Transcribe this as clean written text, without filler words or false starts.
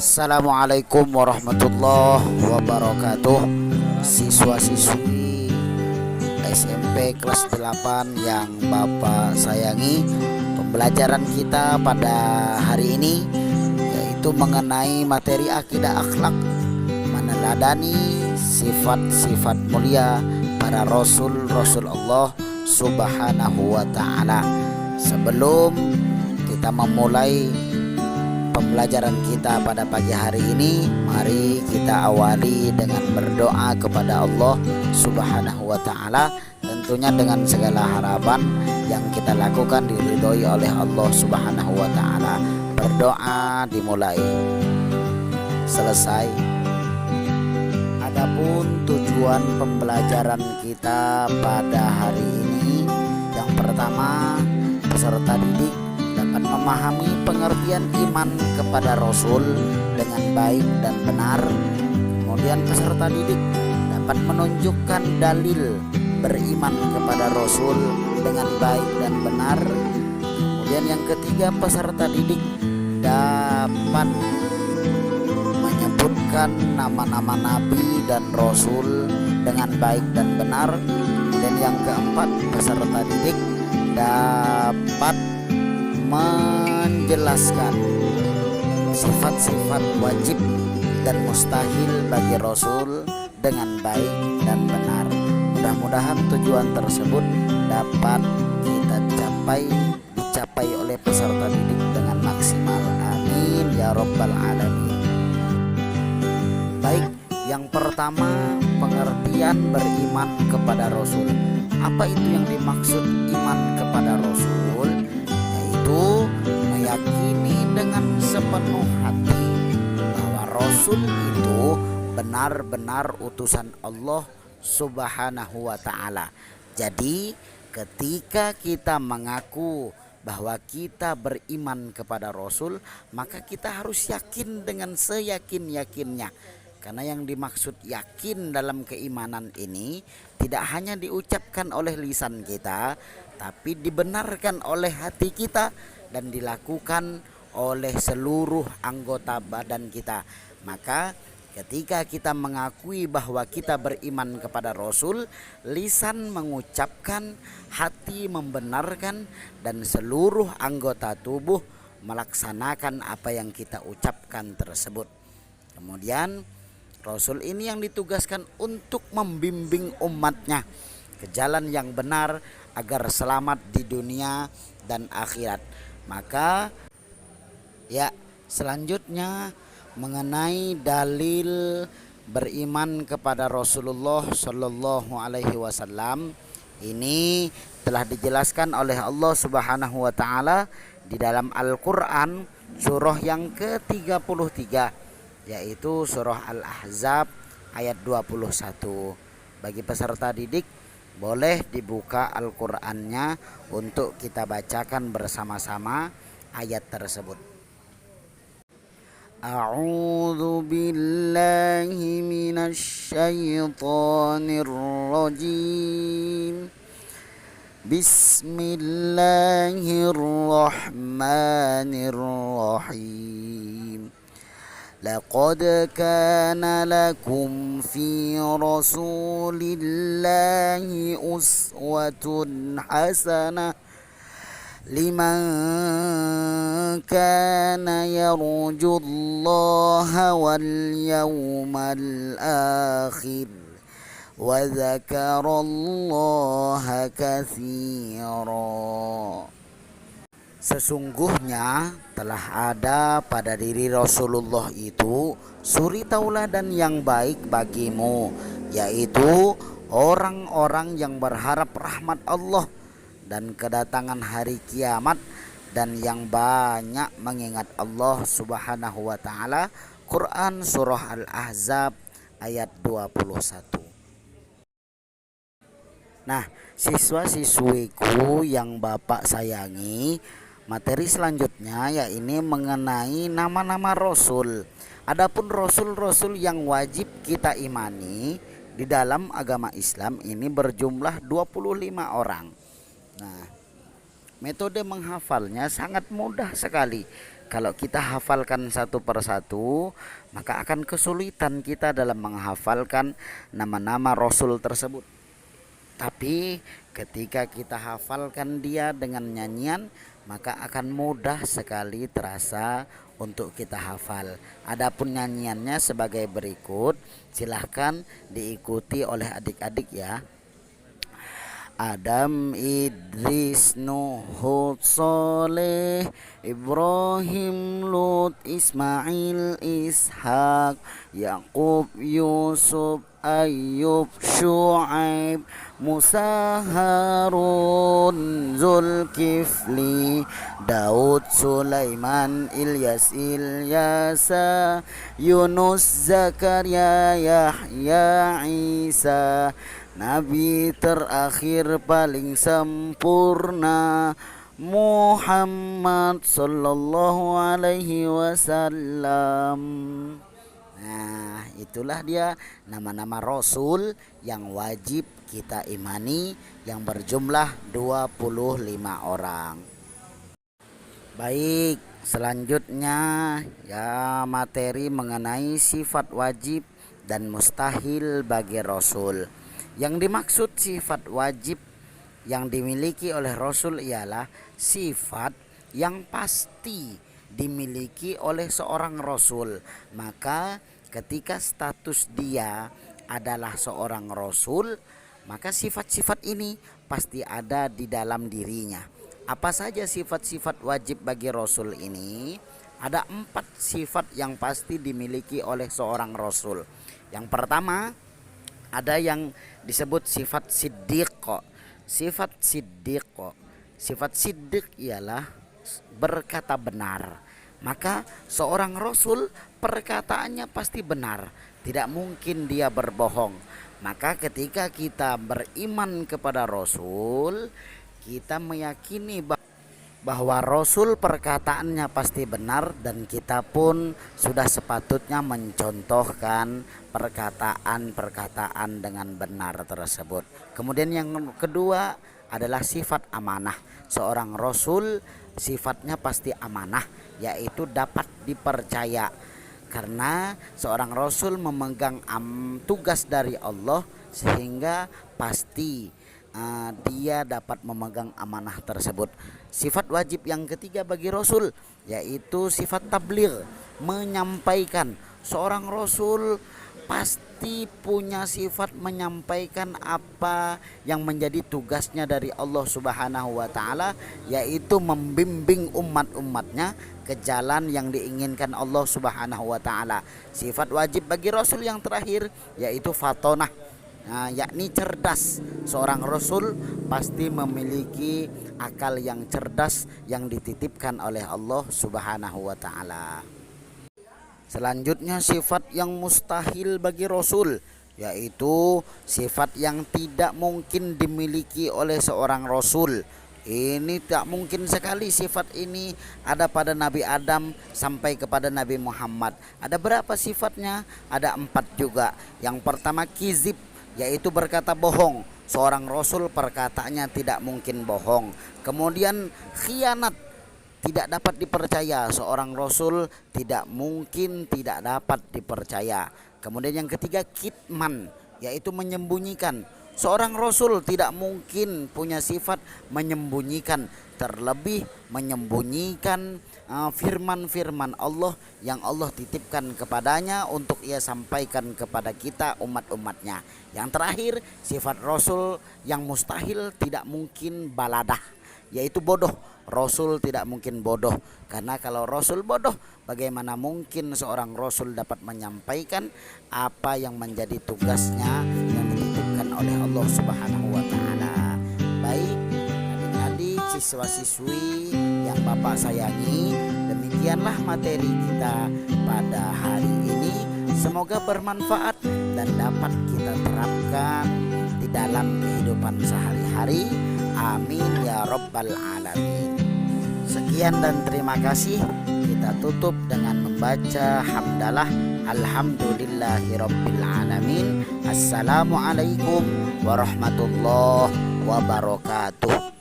Assalamualaikum warahmatullahi wabarakatuh. Siswa-siswi SMP kelas 8 yang Bapak sayangi, pembelajaran kita pada hari ini yaitu mengenai materi akidah akhlak, meneladani sifat-sifat mulia para rasul-rasul Allah Subhanahu wa ta'ala. Sebelum kita memulai pembelajaran kita pada pagi hari ini, mari kita awali dengan berdoa kepada Allah Subhanahu wa ta'ala, tentunya dengan segala harapan yang kita lakukan diridhoi oleh Allah Subhanahu wa ta'ala. Berdoa dimulai, selesai. Adapun tujuan pembelajaran kita pada hari ini, yang pertama, peserta didik dapat memahami pengertian iman kepada Rasul dengan baik dan benar. Kemudian peserta didik dapat menunjukkan dalil beriman kepada Rasul dengan baik dan benar. Kemudian yang ketiga, peserta didik dapat menyebutkan nama-nama Nabi dan Rasul dengan baik dan benar. Kemudian yang keempat, peserta didik dapat menjelaskan sifat-sifat wajib dan mustahil bagi Rasul dengan baik dan benar. Mudah-mudahan tujuan tersebut dapat kita dicapai oleh peserta didik dengan maksimal. Amin ya rabbal alamin. Baik, yang pertama, pengertian beriman kepada Rasul. Apa itu yang dimaksud iman kepada Rasul? Yaitu meyakini dengan sepenuh hati bahwa Rasul itu benar-benar utusan Allah Subhanahu wa ta'ala. Jadi ketika kita mengaku bahwa kita beriman kepada Rasul, maka kita harus yakin dengan seyakin-yakinnya. Karena yang dimaksud yakin dalam keimanan ini tidak hanya diucapkan oleh lisan kita, tapi dibenarkan oleh hati kita dan dilakukan oleh seluruh anggota badan kita. Maka ketika kita mengakui bahwa kita beriman kepada Rasul, lisan mengucapkan, hati membenarkan, dan seluruh anggota tubuh melaksanakan apa yang kita ucapkan tersebut. Kemudian Rasul ini yang ditugaskan untuk membimbing umatnya ke jalan yang benar agar selamat di dunia dan akhirat. Maka selanjutnya mengenai dalil beriman kepada Rasulullah Shallallahu Alaihi Wasallam, ini telah dijelaskan oleh Allah Subhanahu Wa Taala di dalam Al-Quran surah yang ke-33, yaitu surah Al-Ahzab ayat 21. Bagi peserta didik boleh dibuka Al-Qur'annya untuk kita bacakan bersama-sama ayat tersebut. A'udzu billahi minasy syaithanir rajim. Bismillahirrahmanirrahim. Laqad kana lakum fi rasulillahi uswatun hasanah liman kana yarjullaha wal yawmal akhir wa dzakarallaha katsira. Sesungguhnya telah ada pada diri Rasulullah itu suri tauladan yang baik bagimu, yaitu orang-orang yang berharap rahmat Allah dan kedatangan hari kiamat, dan yang banyak mengingat Allah Subhanahu wa ta'ala. Quran surah Al-Ahzab ayat 21. Nah, siswa-siswiku yang Bapak sayangi, materi selanjutnya yaitu mengenai nama-nama Rasul. Adapun Rasul-Rasul yang wajib kita imani di dalam agama Islam ini berjumlah 25 orang. Nah, metode menghafalnya sangat mudah sekali. Kalau kita hafalkan satu persatu, maka akan kesulitan kita dalam menghafalkan nama-nama Rasul tersebut. Tapi ketika kita hafalkan dia dengan nyanyian, maka akan mudah sekali terasa untuk kita hafal. Adapun nyanyiannya sebagai berikut, silahkan diikuti oleh adik-adik ya. Adam, Idris, Nuh, Hud, Saleh, Ibrahim, Lut, Ismail, Ishak, Yakub, Yusuf, Ayub, Syuaib, Musa, Harun, Zulkifli, Daud, Sulaiman, Ilyas, Ilyasa, Yunus, Zakaria, Yahya, Isa, Nabi terakhir paling sempurna, Muhammad sallallahu alaihi wasallam. Nah, itulah dia nama-nama Rasul yang wajib kita imani, yang berjumlah 25 orang. Baik, selanjutnya ya materi mengenai sifat wajib dan mustahil bagi Rasul. Yang dimaksud sifat wajib yang dimiliki oleh Rasul ialah sifat yang pasti dimiliki oleh seorang Rasul. Maka ketika status dia adalah seorang Rasul, maka sifat-sifat ini pasti ada di dalam dirinya. Apa saja sifat-sifat wajib bagi Rasul ini? Ada 4 sifat yang pasti dimiliki oleh seorang Rasul. Yang pertama, ada yang disebut sifat siddiq. Sifat siddiq, sifat siddiq ialah berkata benar. Maka seorang Rasul perkataannya pasti benar, tidak mungkin dia berbohong. Maka ketika kita beriman kepada Rasul, kita meyakini bahwa Rasul perkataannya pasti benar, dan kita pun sudah sepatutnya mencontohkan perkataan-perkataan dengan benar tersebut. Kemudian yang kedua adalah sifat amanah. Seorang Rasul sifatnya pasti amanah, yaitu dapat dipercaya. Karena seorang Rasul memegang tugas dari Allah, sehingga pasti dia dapat memegang amanah tersebut. Sifat wajib yang ketiga bagi Rasul yaitu sifat tabligh, menyampaikan. Seorang Rasul pasti punya sifat menyampaikan apa yang menjadi tugasnya dari Allah Subhanahu wa taala, yaitu membimbing umat-umatnya ke jalan yang diinginkan Allah Subhanahu wa taala. Sifat wajib bagi Rasul yang terakhir yaitu fatonah, yakni cerdas. Seorang Rasul pasti memiliki akal yang cerdas yang dititipkan oleh Allah Subhanahu wa taala. Selanjutnya sifat yang mustahil bagi Rasul, yaitu sifat yang tidak mungkin dimiliki oleh seorang Rasul. Ini tak mungkin sekali sifat ini ada pada Nabi Adam sampai kepada Nabi Muhammad. Ada berapa sifatnya? Ada 4 juga. Yang pertama kizib, yaitu berkata bohong. Seorang Rasul perkataannya tidak mungkin bohong. Kemudian khianat, tidak dapat dipercaya. Seorang Rasul tidak mungkin tidak dapat dipercaya. Kemudian yang ketiga kitman, yaitu menyembunyikan. Seorang Rasul tidak mungkin punya sifat menyembunyikan, terlebih menyembunyikan firman-firman Allah yang Allah titipkan kepadanya untuk ia sampaikan kepada kita umat-umatnya. Yang terakhir, sifat Rasul yang mustahil tidak mungkin baladah, yaitu bodoh. Rasul tidak mungkin bodoh, karena kalau Rasul bodoh, bagaimana mungkin seorang Rasul dapat menyampaikan apa yang menjadi tugasnya yang dititipkan oleh Allah Subhanahu wa taala. Baik adik-adik, siswa-siswi yang Bapak sayangi, demikianlah materi kita pada hari ini. Semoga bermanfaat dan dapat kita terapkan di dalam kehidupan sehari-hari. Amin ya rabbal alamin. Sekian dan terima kasih. Kita tutup dengan membaca hamdalah alhamdulillahirabbil alamin. Assalamualaikum warahmatullahi wabarakatuh.